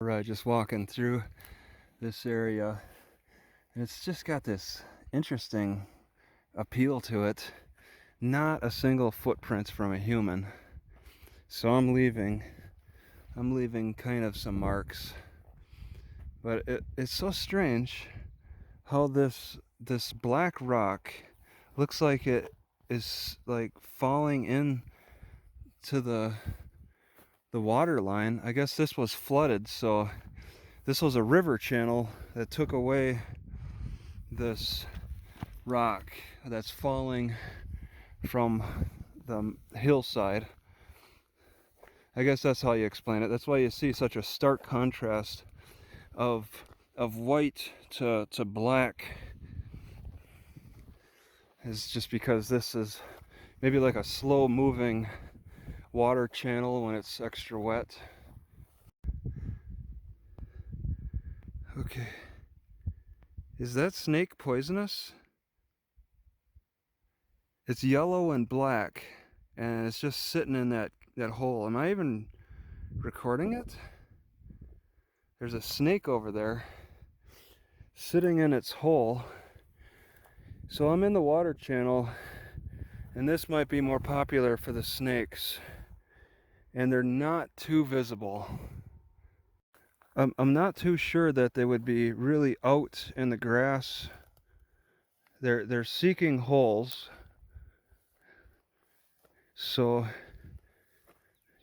Right, just walking through this area, and it's just got this interesting appeal to it. Not a single footprint from a human. So I'm leaving kind of some marks. But it's so strange how this black rock looks like it is like falling in to the water line. I guess this was flooded, so this was a river channel that took away this rock that's falling from the hillside. I guess that's how you explain it. That's why you see such a stark contrast of white to black. Is just because this is maybe like a slow moving water channel when it's extra wet. Okay. Is that snake poisonous? It's yellow and black, and it's just sitting in that hole. Am I even recording it? There's a snake over there sitting in its hole. So I'm in the water channel, and this might be more popular for the snakes, and they're not too visible. I'm not too sure that they would be really out in the grass. They're seeking holes. So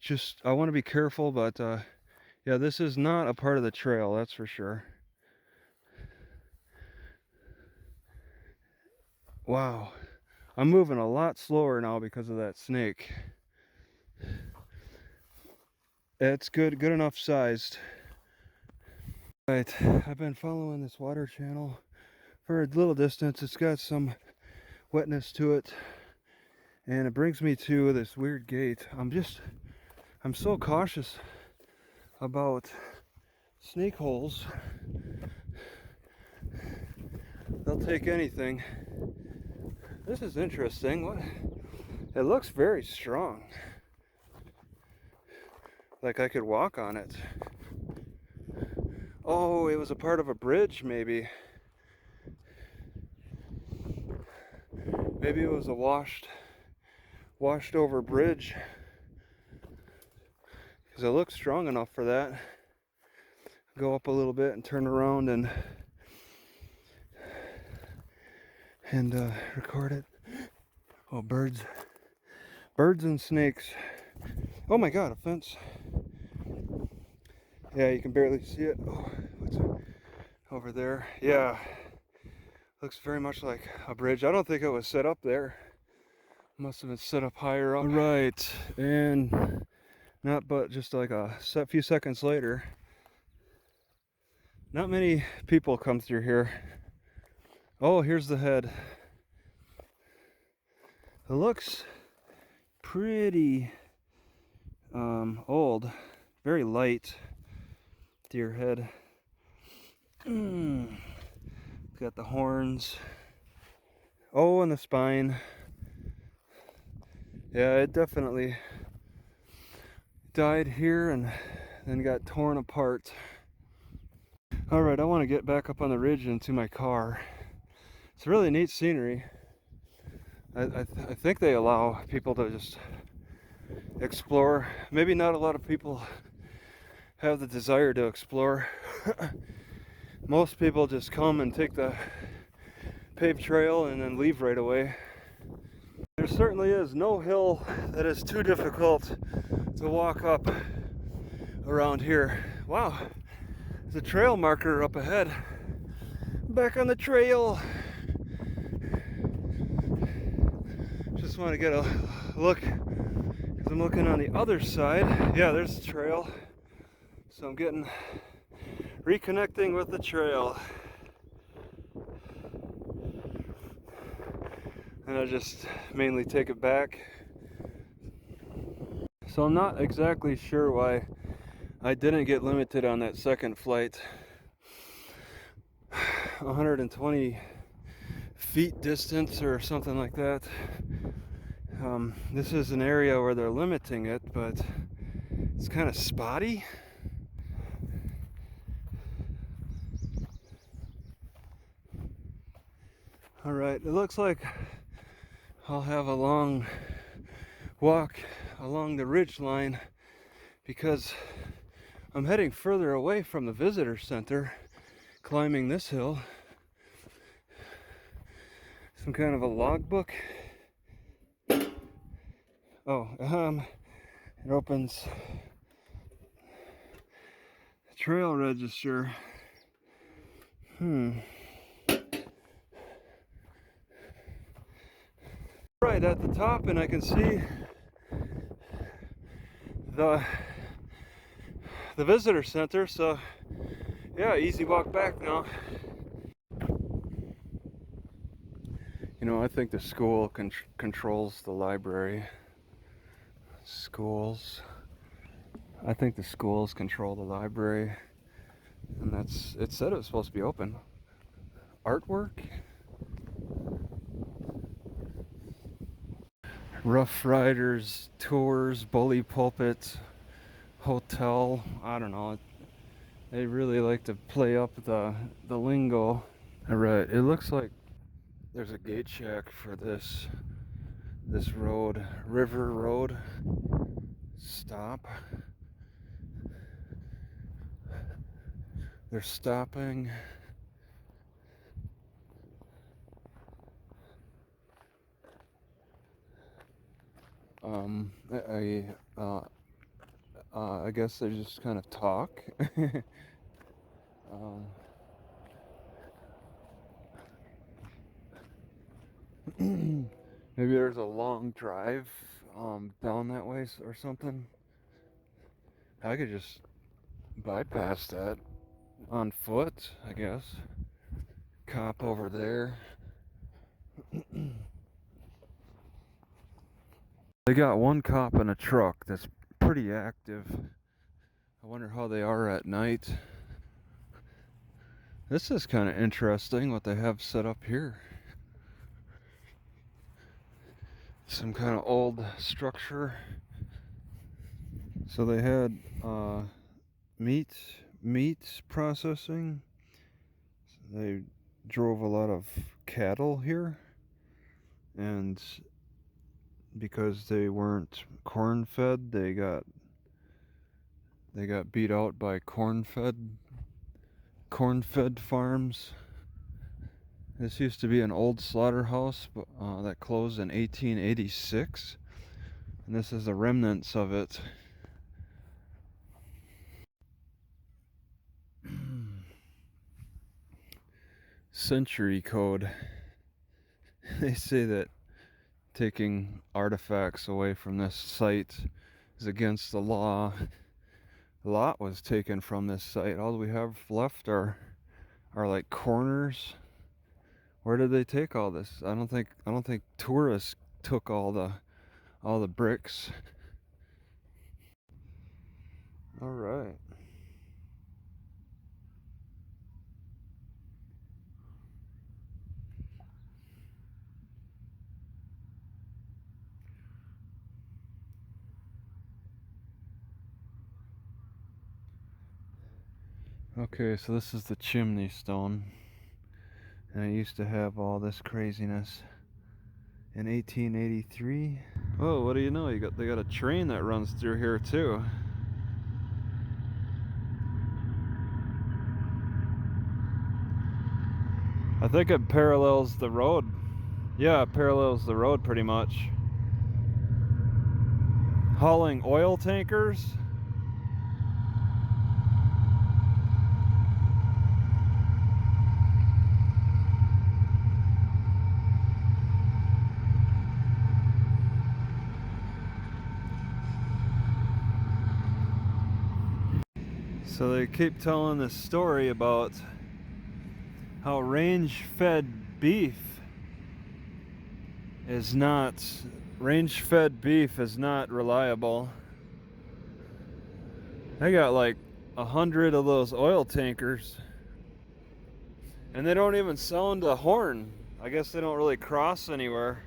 just I want to be careful, but yeah, this is not a part of the trail, that's for sure. Wow, I'm moving a lot slower now because of that snake. It's good enough sized. Right, I've been following this water channel for a little distance. It's got some wetness to it, and it brings me to this weird gate. I'm so cautious about snake holes. They'll take anything. This is interesting. What? It looks very strong. Like I could walk on it. Oh, it was a part of a bridge, maybe. Maybe it was a washed over bridge. Because it looks strong enough for that. Go up a little bit and turn around and record it. Oh, birds and snakes. Oh my God, a fence. Yeah, you can barely see it. Oh, what's over there? Yeah, looks very much like a bridge. I don't think it was set up there. Must have been set up higher up. All right, and not but just like a few seconds later. Not many people come through here. Oh, here's the head. It looks pretty old, very light deer head. Got the horns. Oh, and the spine. Yeah, it definitely died here and then got torn apart. All right, I want to get back up on the ridge and to my car. It's really neat scenery. I think they allow people to just explore. Maybe not a lot of people have the desire to explore. Most people just come and take the paved trail and then leave right away. There certainly is no hill that is too difficult to walk up around here. Wow, there's a trail marker up ahead. Back on the trail. Just want to get a look because I'm looking on the other side. Yeah, there's the trail. So I'm reconnecting with the trail. And I just mainly take it back. So I'm not exactly sure why I didn't get limited on that second flight. 120 feet distance or something like that. This is an area where they're limiting it, but it's kind of spotty. Alright, it looks like I'll have a long walk along the ridge line because I'm heading further away from the visitor center, climbing this hill. Some kind of a logbook. Oh, it opens trail register. Right at the top, and I can see the visitor center, so yeah, easy walk back now. You know, I think the school controls the library. Schools. I think the schools control the library, and it said it was supposed to be open. Artwork. Rough Riders tours, bully pulpit, hotel. I don't know. They really like to play up the lingo. All right, it looks like there's a gate check for this road, River Road. Stop. They're stopping. I guess they just kind of talk. Maybe there's a long drive down that way or something. I could just bypass that on foot, I guess. Cop over there. They got one cop in a truck that's pretty active. I wonder how they are at night. This is kind of interesting what they have set up here. Some kind of old structure. So they had meat processing. They drove a lot of cattle here, and because they weren't corn fed, they got beat out by corn fed farms. This used to be an old slaughterhouse that closed in 1886, and this is the remnants of it. Century code. They say that taking artifacts away from this site is against the law. A lot was taken from this site. All we have left are like corners. Where did they take all this? I don't think tourists took all the bricks. All right. Okay, so this is the chimney stone, and it used to have all this craziness in 1883. Oh, what do you know? They got a train that runs through here too. I think it parallels the road. Yeah, it parallels the road pretty much. Hauling oil tankers. So they keep telling this story about how range-fed beef is not reliable. They got like 100 of those oil tankers, and they don't even sound a horn. I guess they don't really cross anywhere.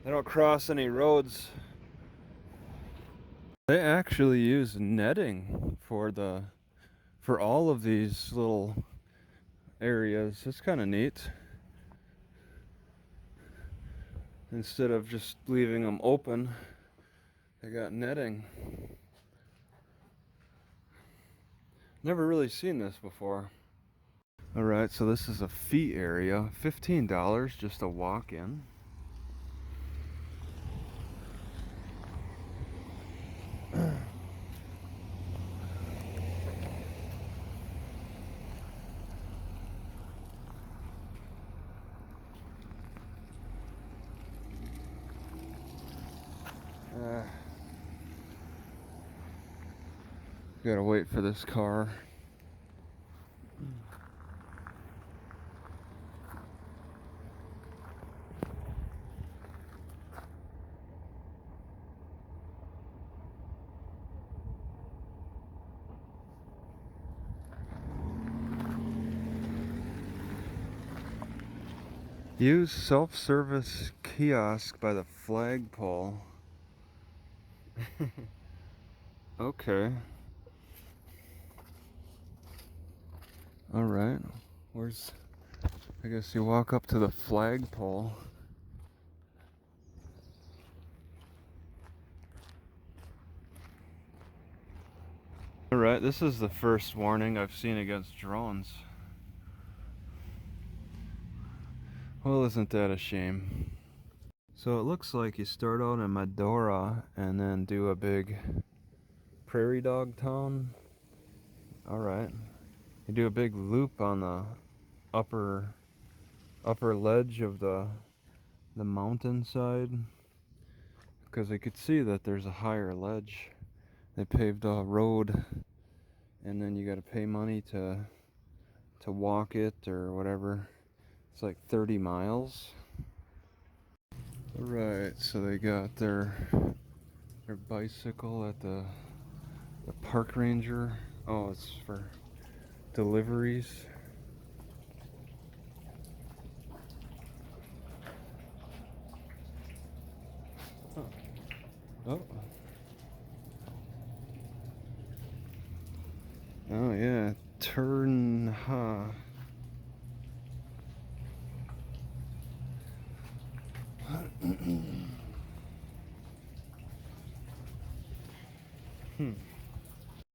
They don't cross any roads. They actually use netting for all of these little areas. It's kind of neat. Instead of just leaving them open, they got netting. Never really seen this before. Alright, so this is a fee area. $15 just to walk in. Gotta wait for this car. Use self-service kiosk by the flagpole. Okay. Alright. Where's... I guess you walk up to the flagpole. Alright, this is the first warning I've seen against drones. Well, isn't that a shame? So it looks like you start out in Medora and then do a big prairie dog town. Alright. You do a big loop on the upper ledge of the mountainside, because I could see that there's a higher ledge. They paved a road, and then you got to pay money to walk it or whatever. It's like 30 miles. Alright, so they got their bicycle at the park ranger. Oh, it's for deliveries. Oh. Oh yeah, turn